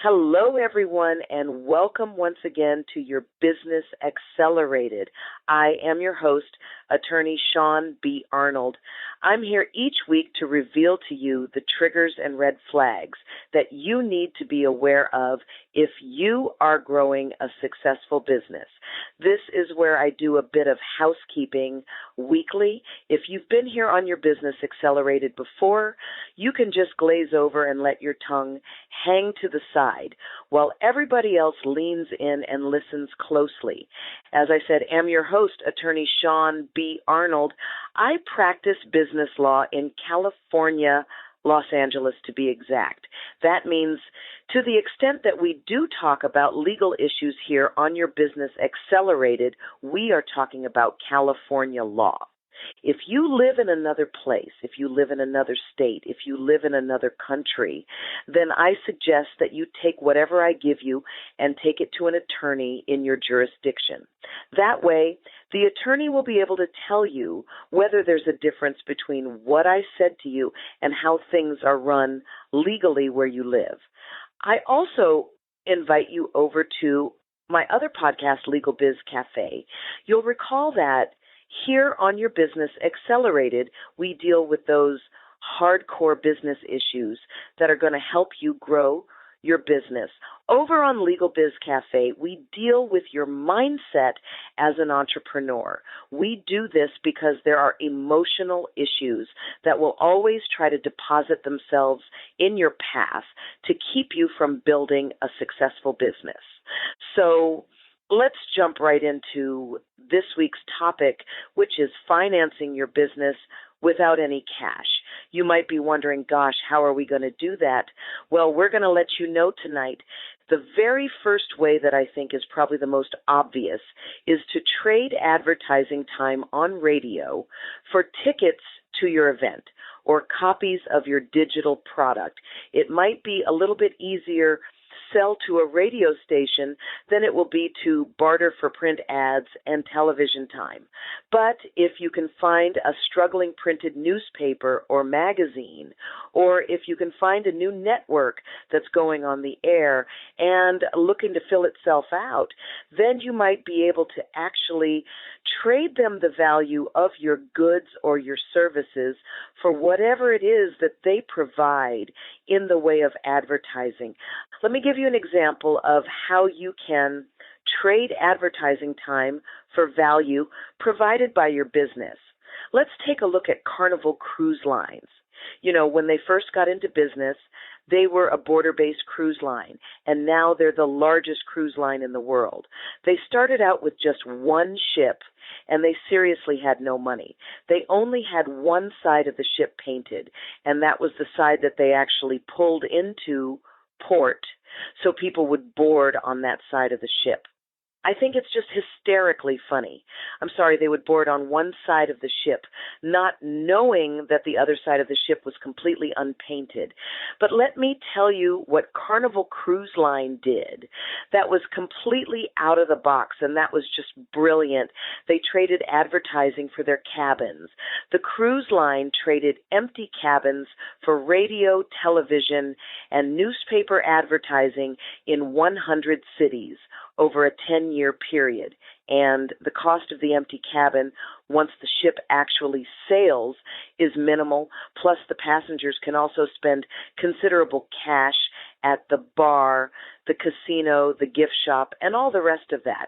Hello, everyone, and welcome once again to your Business Accelerated. I am your host, Attorney Shaune B. Arnold. I'm here each week to reveal to you the triggers and red flags that you need to be aware of if you are growing a successful business. This is where I do a bit of housekeeping weekly. If you've been here on your Business Accelerated before, you can just glaze over and let your tongue hang to the side while everybody else leans in and listens closely. As I said, I'm your host, Attorney Shaune B. Arnold. I practice business law in California, Los Angeles to be exact. That means to the extent that we do talk about legal issues here on your Business Accelerated, we are talking about California law. If you live in another place, if you live in another state, if you live in another country, then I suggest that you take whatever I give you and take it to an attorney in your jurisdiction. That way, the attorney will be able to tell you whether there's a difference between what I said to you and how things are run legally where you live. I also invite you over to my other podcast, Legal Biz Cafe. You'll recall that here on your Business Accelerated, we deal with those hardcore business issues that are going to help you grow your business. Over on Legal Biz Cafe, we deal with your mindset as an entrepreneur. We do this because there are emotional issues that will always try to deposit themselves in your path to keep you from building a successful business. So let's jump right into this week's topic, which is financing your business without any cash. You might be wondering, gosh, how are we going to do that? Well, we're going to let you know tonight. The very first way that I think is probably the most obvious is to trade advertising time on radio for tickets to your event or copies of your digital product. It might be a little bit easier sell to a radio station than it will be to barter for print ads and television time. But if you can find a struggling printed newspaper or magazine, or if you can find a new network that's going on the air and looking to fill itself out, then you might be able to actually trade them the value of your goods or your services for whatever it is that they provide in the way of advertising. Let me give you an example of how you can trade advertising time for value provided by your business. Let's take a look at Carnival Cruise Lines. You know, when they first got into business, they were a border-based cruise line, and now they're the largest cruise line in the world. They started out with just one ship, and they seriously had no money. They only had one side of the ship painted, and that was the side that they actually pulled into port so people would board on that side of the ship. I think it's just hysterically funny. I'm sorry, they would board on one side of the ship, not knowing that the other side of the ship was completely unpainted. But let me tell you what Carnival Cruise Line did that was completely out of the box, and that was just brilliant. They traded advertising for their cabins. The cruise line traded empty cabins for radio, television, and newspaper advertising in 100 cities over a 10-year period. And the cost of the empty cabin, once the ship actually sails, is minimal. Plus, the passengers can also spend considerable cash at the bar, the casino, the gift shop, and all the rest of that.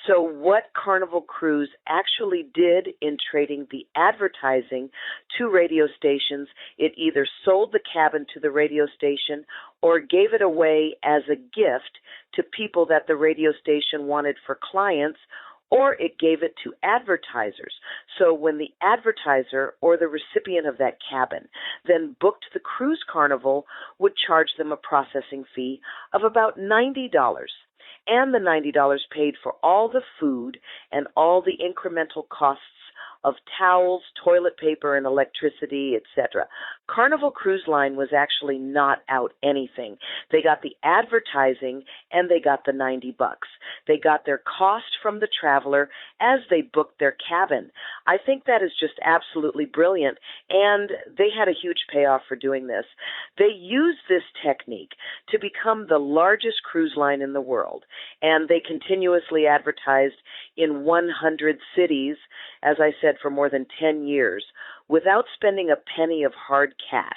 So what Carnival Cruise actually did in trading the advertising to radio stations, it either sold the cabin to the radio station or gave it away as a gift to people that the radio station wanted for clients, or it gave it to advertisers. So when the advertiser or the recipient of that cabin then booked the cruise carnival, would charge them a processing fee of about $90. And the $90 paid for all the food and all the incremental costs of towels, toilet paper, and electricity, etc. Carnival Cruise Line was actually not out anything. They got the advertising and they got the $90. They got their cost from the traveler as they booked their cabin. I think that is just absolutely brilliant, and they had a huge payoff for doing this. They used this technique to become the largest cruise line in the world, and they continuously advertised in 100 cities, as I said, for more than 10 years, without spending a penny of hard cash.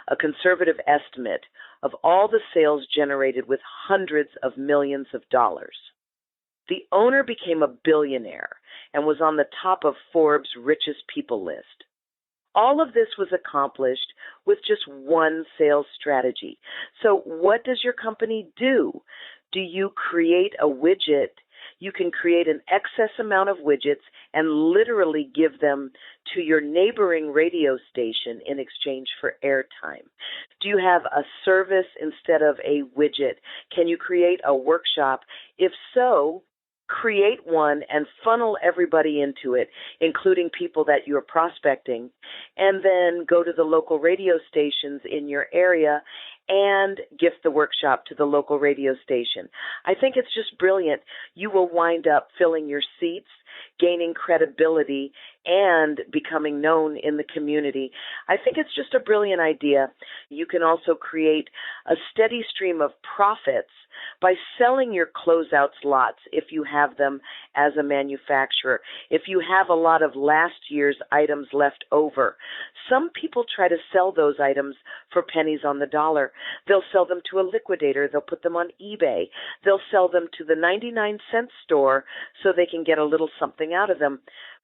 A conservative estimate of all the sales generated with hundreds of millions of dollars. The owner became a billionaire and was on the top of Forbes' richest people list. All of this was accomplished with just one sales strategy. So what does your company do? Do you create a widget? You can create an excess amount of widgets and literally give them to your neighboring radio station in exchange for airtime. Do you have a service instead of a widget? Can you create a workshop? If so, create one and funnel everybody into it, including people that you're prospecting, and then go to the local radio stations in your area and gift the workshop to the local radio station. I think it's just brilliant. You will wind up filling your seats, gaining credibility, and becoming known in the community. I think it's just a brilliant idea. You can also create a steady stream of profits by selling your closeouts lots if you have them as a manufacturer. If you have a lot of last year's items left over, some people try to sell those items for pennies on the dollar. They'll sell them to a liquidator. They'll put them on eBay. They'll sell them to the 99-cent store so they can get a little something out of them.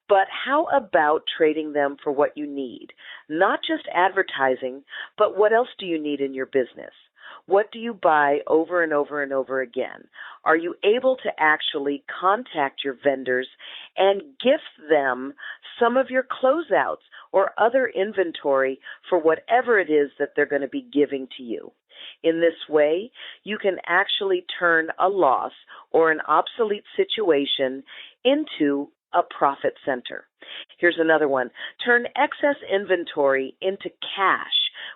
But how about trading them for what you need? Not just advertising, but what else do you need in your business? What do you buy over and over and over again? Are you able to actually contact your vendors and gift them some of your closeouts or other inventory for whatever it is that they're going to be giving to you? In this way, you can actually turn a loss or an obsolete situation into a profit center. Here's another one. Turn excess inventory into cash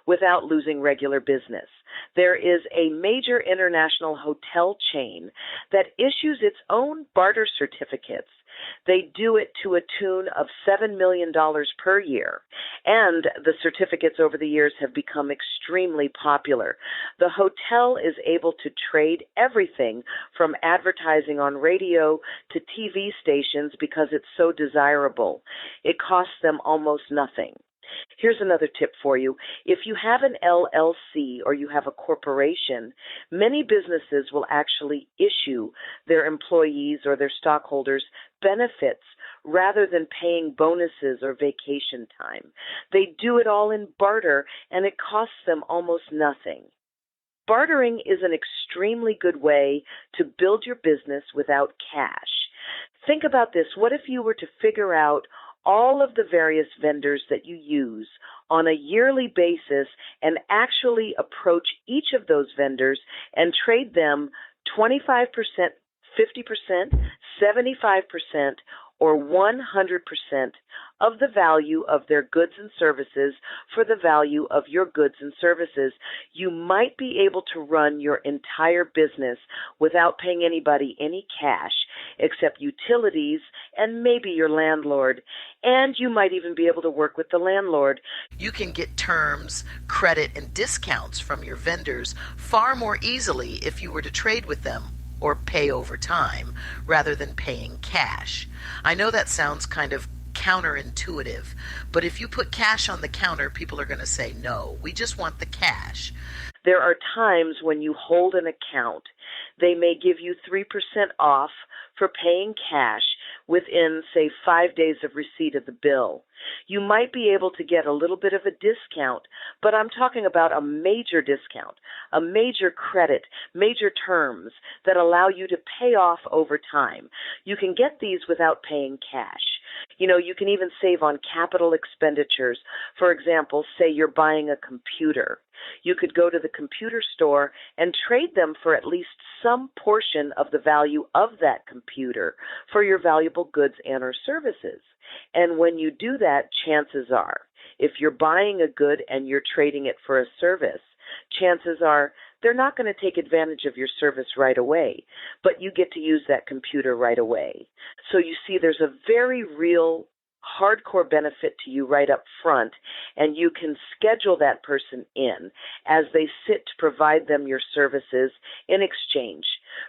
without losing regular business. There is a major international hotel chain that issues its own barter certificates. They do it to a tune of $7 million per year, and the certificates over the years have become extremely popular. The hotel is able to trade everything from advertising on radio to TV stations because it's so desirable. It costs them almost nothing. Here's another tip for you. If you have an LLC or you have a corporation, many businesses will actually issue their employees or their stockholders benefits rather than paying bonuses or vacation time. They do it all in barter, and it costs them almost nothing. Bartering is an extremely good way to build your business without cash. Think about this. What if you were to figure out all of the various vendors that you use on a yearly basis and actually approach each of those vendors and trade them 25%, 50%, 75%, or 100% of the value of their goods and services for the value of your goods and services. You might be able to run your entire business without paying anybody any cash except utilities and maybe your landlord. And you might even be able to work with the landlord. You can get terms, credit, and discounts from your vendors far more easily if you were to trade with them or pay over time rather than paying cash. I know that sounds kind of counterintuitive, but if you put cash on the counter, people are going to say, no, we just want the cash. There are times when you hold an account, they may give you 3% off for paying cash within, say, 5 days of receipt of the bill. You might be able to get a little bit of a discount, but I'm talking about a major discount, a major credit, major terms that allow you to pay off over time. You can get these without paying cash. You can even save on capital expenditures. For example, say you're buying a computer. You could go to the computer store and trade them for at least some portion of the value of that computer for your valuable goods and or services. And when you do that, chances are, If you're buying a good and you're trading it for a service, chances are they're not going to take advantage of your service right away, but you get to use that computer right away. So you see, there's a very real hardcore benefit to you right up front, and you can schedule that person in as they sit to provide them your services in exchange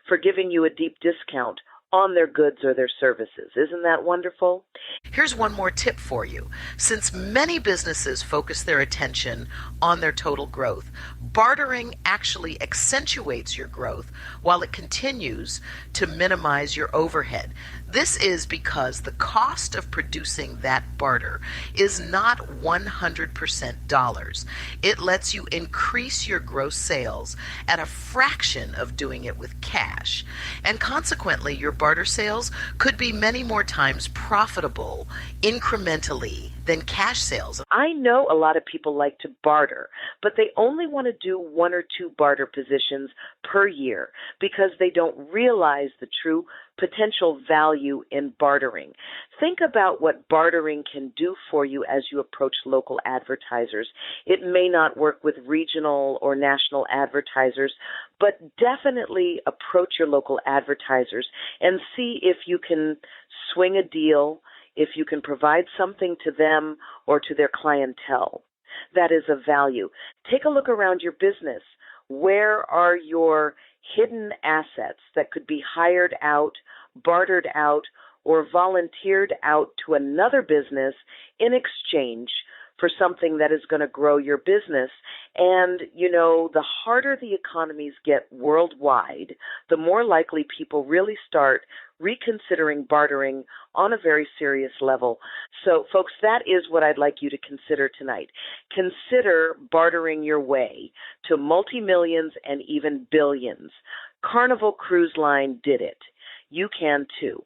for giving you a deep discount on their goods or their services. Isn't that wonderful? Here's one more tip for you. Since many businesses focus their attention on their total growth, bartering actually accentuates your growth while it continues to minimize your overhead. This is because the cost of producing that barter is not 100% dollars. It lets you increase your gross sales at a fraction of doing it with cash. And consequently, your barter sales could be many more times profitable incrementally than cash sales. I know a lot of people like to barter, but they only want to do 1 or 2 barter positions per year because they don't realize the true potential value in bartering. Think about what bartering can do for you as you approach local advertisers. It may not work with regional or national advertisers, but definitely approach your local advertisers and see if you can swing a deal, if you can provide something to them or to their clientele that is of value. Take a look around your business. Where are your hidden assets that could be hired out, bartered out, or volunteered out to another business in exchange for something that is going to grow your business? And, the harder the economies get worldwide, the more likely people really start reconsidering bartering on a very serious level. So, folks, that is what I'd like you to consider tonight. Consider bartering your way to multi-millions and even billions. Carnival Cruise Line did it. You can too.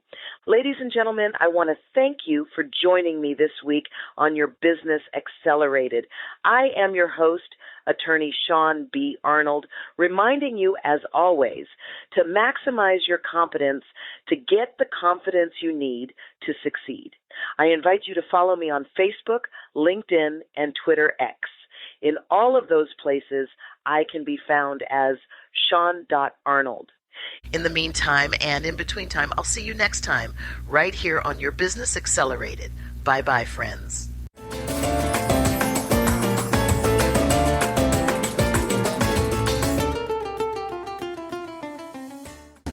Ladies and gentlemen, I want to thank you for joining me this week on your Business Accelerated. I am your host, Attorney Shaune B. Arnold, reminding you, as always, to maximize your competence to get the confidence you need to succeed. I invite you to follow me on Facebook, LinkedIn, and Twitter X. In all of those places, I can be found as Shaune.Arnold. In the meantime and in between time, I'll see you next time right here on your Business Accelerated. Bye-bye, friends.